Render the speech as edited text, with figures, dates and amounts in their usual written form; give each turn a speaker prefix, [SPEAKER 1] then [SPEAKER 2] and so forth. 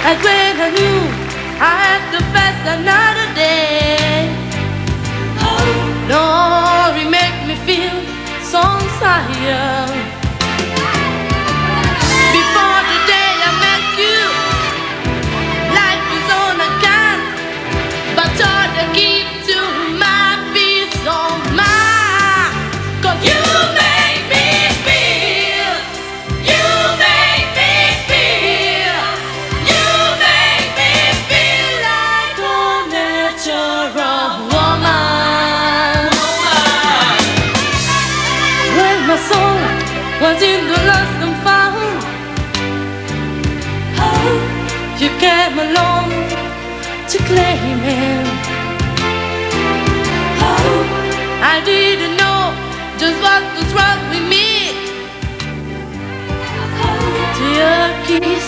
[SPEAKER 1] as when I knew I had to face another day. Lord, it make me feel so tired. Before the day I met you, life was on a gun, but all the keep to my peace of mind. 'Cause you make me feel, you make me feel, you make me feel like a natural woman. When my soul was in the lost and found, you came along to claim him. I didn't know just what was wrong with me till your kiss